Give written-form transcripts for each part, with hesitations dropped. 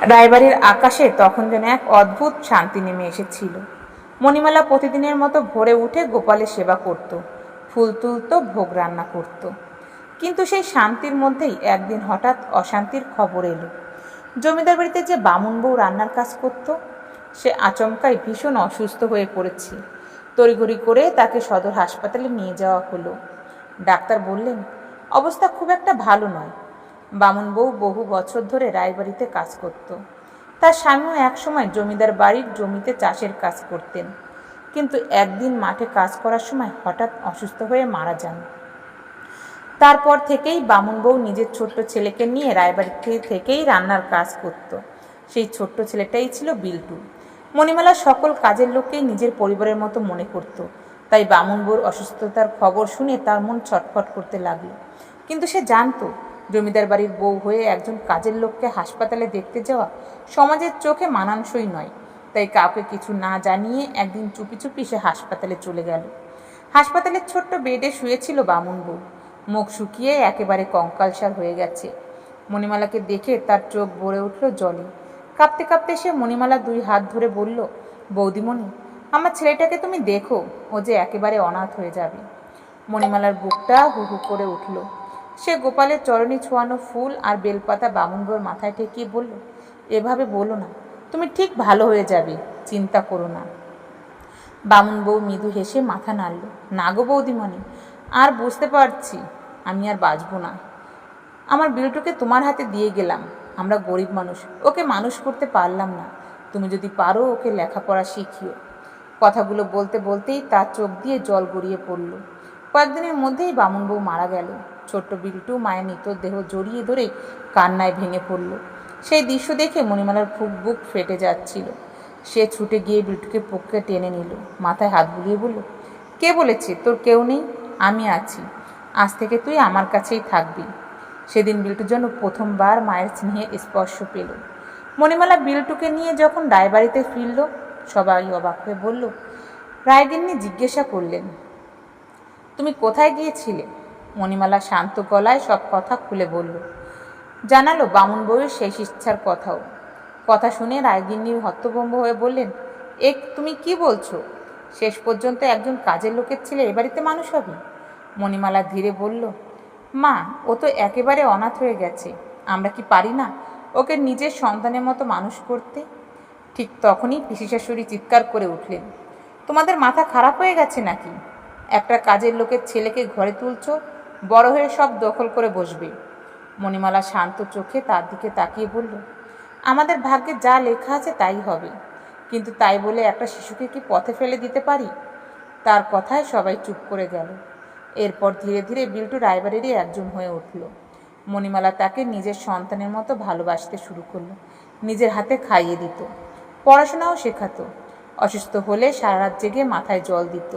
রায়বাড়ির আকাশে তখন যেন এক অদ্ভুত শান্তি নেমে এসেছিল। মণিমালা প্রতিদিনের মতো ভোরে উঠে গোপালের সেবা করত, ফুল তুলত, ভোগ রান্না করত। কিন্তু সেই শান্তির মধ্যেই একদিন হঠাৎ অশান্তির খবর এলো। জমিদার বাড়িতে যে বামুন বউ রান্নার কাজ করত, সে আচমকাই ভীষণ অসুস্থ হয়ে পড়েছে। তড়িঘড়ি করে তাকে সদর হাসপাতালে নিয়ে যাওয়া হলো। ডাক্তার বললেন অবস্থা খুব একটা ভালো নয়। বামুন বউ বহু বছর ধরে রায়বাড়িতে কাজ করত। তার স্বামীও একসময় জমিদার বাড়ির জমিতে চাষের কাজ করতেন, কিন্তু একদিন মাঠে কাজ করার সময় হঠাৎ অসুস্থ হয়ে মারা যান। তারপর থেকেই বামুন বউ নিজের ছোট্ট ছেলেকে নিয়ে রায়বাড়িতে থেকেই রান্নার কাজ করত। সেই ছোট্ট ছেলেটাই ছিল বিল্টু। মণিমালা সকল কাজের লোককেই নিজের পরিবারের মতো মনে করত, তাই বামুন বউর অসুস্থতার খবর শুনে তার মন ছটফট করতে লাগলো। কিন্তু সে জানতো জমিদার বাড়ির বউ হয়ে একজন কাজের লোককে হাসপাতালে দেখতে যাওয়া সমাজের চোখে মানানসই নয়। তাই কাউকে কিছু না জানিয়ে একদিন চুপি চুপি সে হাসপাতালে চলে গেল। হাসপাতালের ছোট্ট বেডে শুয়েছিল বামুন বউ। মুখ শুকিয়ে একেবারে কঙ্কালসার হয়ে গেছে। মণিমালাকে দেখে তার চোখ ভরে উঠল জলে। কাঁপতে কাঁপতে সে মণিমালা দুই হাত ধরে বলল, বৌদিমণি, আমার ছেলেটাকে তুমি দেখো, ও যে একেবারে অনাথ হয়ে যাবে। মণিমালার বুকটা হু হু করে উঠল। সে গোপালের চরণে ছোঁয়ানো ফুল আর বেলপাতা বামুন বউর মাথায় ঠেকিয়ে বলল, এভাবে বলো না, তুমি ঠিক ভালো হয়ে যাবে, চিন্তা করো না। বামুন বউ মৃদু হেসে মাথা নাড়ল। না গো বৌদিমণি, আর বুঝতে পারছি আমি আর বাঁচব না। আমার বিল্টুকে তোমার হাতে দিয়ে গেলাম। আমরা গরিব মানুষ, ওকে মানুষ করতে পারলাম না। তুমি যদি পারো ওকে লেখাপড়া শিখিও। কথাগুলো বলতে বলতেই তার চোখ দিয়ে জল গড়িয়ে পড়ল। কয়েকদিনের মধ্যেই বামুন বউ মারা গেল। ছোট্ট বিল্টু মায়ের মৃত দেহ জড়িয়ে ধরে কান্নায় ভেঙে পড়ল। সেই দৃশ্য দেখে মণিমালার বুক ফেটে যাচ্ছিল। সে ছুটে গিয়ে বিল্টুকে পক্ষে টেনে নিল, মাথায় হাত বুলিয়ে বলল, কে বলেছে তোর কেউ নেই? আমি আছি। আজ থেকে তুই আমার কাছেই থাকবি। সেদিন বিল্টুর জন্য প্রথমবার মায়ের স্নেহের স্পর্শ পেল। মণিমালা বিল্টুকে নিয়ে যখন রায়বাড়িতে ফিরল, সবাই অবাক হয়ে বলল। রায়গিন্নি জিজ্ঞাসা করলেন, তুমি কোথায় গিয়েছিলে? মণিমালা শান্ত গলায় সব কথা খুলে বলল। জানালো বামুন বউয়ের শেষ ইচ্ছার কথাও। কথা শুনে রায়গিন্নি হতভম্ব হয়ে বললেন, তুমি কি বলছো? শেষ পর্যন্ত একজন কাজের লোকের ছেলে এ বাড়িতে মানুষ হবে? মণিমালা ধীরে বলল, মা, ও তো একেবারে অনাথ হয়ে গেছে। আমরা কি পারি না ওকে নিজের সন্তানের মতো মানুষ করতে? ঠিক তখনই পিসি শাশুড়ি চিৎকার করে উঠলেন, তোমাদের মাথা খারাপ হয়ে গেছে নাকি? একটা কাজের লোকের ছেলেকে ঘরে তুলছো, বড় হয়ে সব দখল করে বসবে। মণিমালা শান্ত চোখে তার দিকে তাকিয়ে বলল, আমাদের ভাগ্যে যা লেখা আছে তাই হবে, কিন্তু তাই বলে একটা শিশুকে কি পথে ফেলে দিতে পারি? তার কথায় সবাই চুপ করে গেল। এরপর ধীরে ধীরে বিল্টু রায়বাড়িরই একজন হয়ে উঠল। মণিমালা তাকে নিজের সন্তানের মতো ভালোবাসতে শুরু করলো। নিজের হাতে খাইয়ে দিত, পড়াশোনাও শেখাতো। অসুস্থ হলে সারা রাত জেগে মাথায় জল দিত।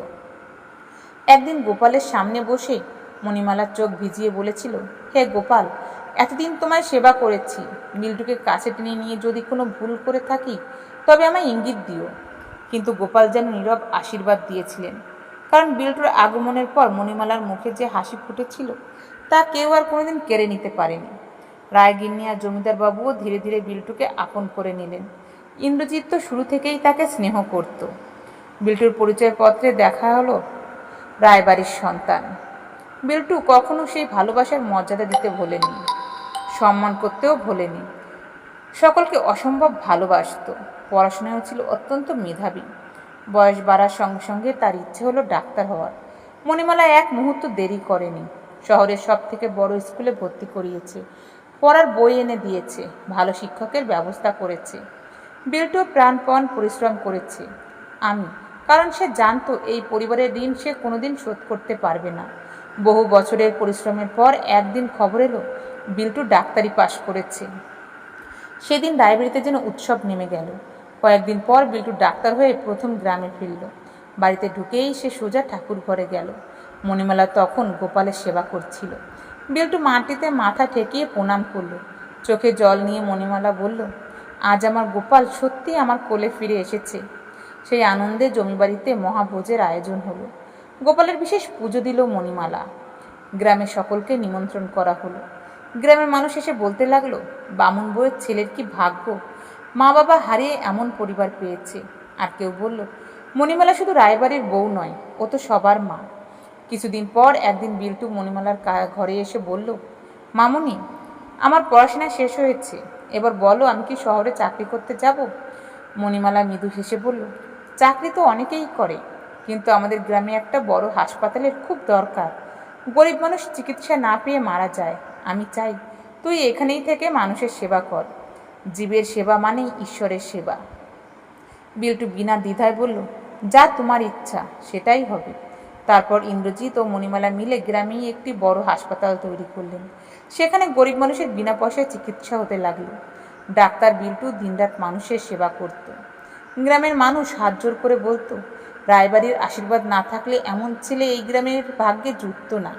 একদিন গোপালের সামনে বসে মণিমালার চোখ ভিজিয়ে বলেছিল, হে গোপাল, এতদিন তোমায় সেবা করেছি। বিল্টুকে কাছে টেনে নিয়ে যদি কোনো ভুল করে থাকি তবে আমায় ইঙ্গিত দিও। কিন্তু গোপাল যেন নীরব আশীর্বাদ দিয়েছিলেন, কারণ বিল্টুর আগমনের পর মণিমালার মুখে যে হাসি ফুটেছিল তা কেউ আর কোনোদিন কেড়ে নিতে পারেনি। রায়গিন্নি আর জমিদার বাবুও ধীরে ধীরে বিল্টুকে আপন করে নিলেন। ইন্দ্রজিৎ তো শুরু থেকেই তাকে স্নেহ করত। বিল্টুর পরিচয়পত্রে দেখা হলো রায়বাড়ির সন্তান। বিল্টু কখনো সেই ভালোবাসার মর্যাদা দিতে ভোলেনি, সম্মান করতেও ভোলেনি। সকলকে অসম্ভব ভালোবাসত। পড়াশোনায় ছিল অত্যন্ত মেধাবী। বয়স বাড়ার সঙ্গে সঙ্গে তার ইচ্ছে হলো ডাক্তার হওয়ার। মণিমালা এক মুহূর্ত দেরি করেনি। শহরের সব থেকে বড় স্কুলে ভর্তি করিয়েছে, পড়ার বই এনে দিয়েছে, ভালো শিক্ষকের ব্যবস্থা করেছে। বিল্টু প্রাণপণ পরিশ্রম করেছে। কারণ সে জানতো এই পরিবারের ঋণ সে কোনোদিন শোধ করতে পারবে না। বহু বছরের পরিশ্রমের পর একদিন খবর এলো বিল্টু ডাক্তারি পাশ করেছে। সেদিন রায়বাড়িতে যেন উৎসব নেমে গেল। কয়েকদিন পর বিল্টু ডাক্তার হয়ে প্রথম গ্রামে ফিরল। বাড়িতে ঢুকেই সে সোজা ঠাকুর ঘরে গেল। মণিমালা তখন গোপালের সেবা করছিল। বিল্টু মাটিতে মাথা ঠেকিয়ে প্রণাম করল। চোখে জল নিয়ে মণিমালা বলল, আজ আমার গোপাল সত্যি আমার কোলে ফিরে এসেছে। সেই আনন্দে জমিবাড়িতে মহাভোজের আয়োজন হলো। গোপালের বিশেষ পুজো দিল মণিমালা। গ্রামের সকলকে নিমন্ত্রণ করা হলো। গ্রামের মানুষ এসে বলতে লাগলো, বামুন বউয়ের ছেলের কি ভাগ্য, মা বাবা হারিয়ে এমন পরিবার পেয়েছে। আর কেউ বলল, মণিমালা শুধু রায়বাড়ির বউ নয়, ও তো সবার মা। কিছুদিন পর একদিন বিল্টু মণিমালার ঘরে এসে বলল, মামুনি, আমার পড়াশোনা শেষ হয়েছে, এবার বলো আমি কি শহরে চাকরি করতে যাব? মণিমালা মৃদু হেসে বলল, চাকরি তো অনেকেই করে, কিন্তু আমাদের গ্রামে একটা বড় হাসপাতালের খুব দরকার। গরিব মানুষ চিকিৎসা না পেয়ে মারা যায়। আমি চাই তুই এখানেই থেকে মানুষের সেবা কর। জীবের সেবা মানেই ঈশ্বরের সেবা। বিল্টু বিনা দ্বিধায় বলল, যা তোমার ইচ্ছা সেটাই হবে। তারপর ইন্দ্রজিৎ ও মণিমালা মিলে গ্রামেই একটি বড় হাসপাতাল তৈরি করলেন। সেখানে গরিব মানুষের বিনা পয়সায় চিকিৎসা হতে লাগলো। ডাক্তার বিল্টু দিনরাত মানুষের সেবা করত। গ্রামের মানুষ হাত জোর করে বলতো, রায়বাড়ির আশীর্বাদ না থাকলে এমন ছেলে এই গ্রামের ভাগ্যে জুটত না।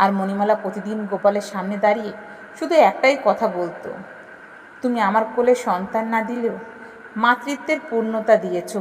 আর মণিমালা প্রতিদিন গোপালের সামনে দাঁড়িয়ে শুধু একটাই কথা বলতো, তুমি আমার কোলে সন্তান না দিলেও মাতৃত্বের পূর্ণতা দিয়েছ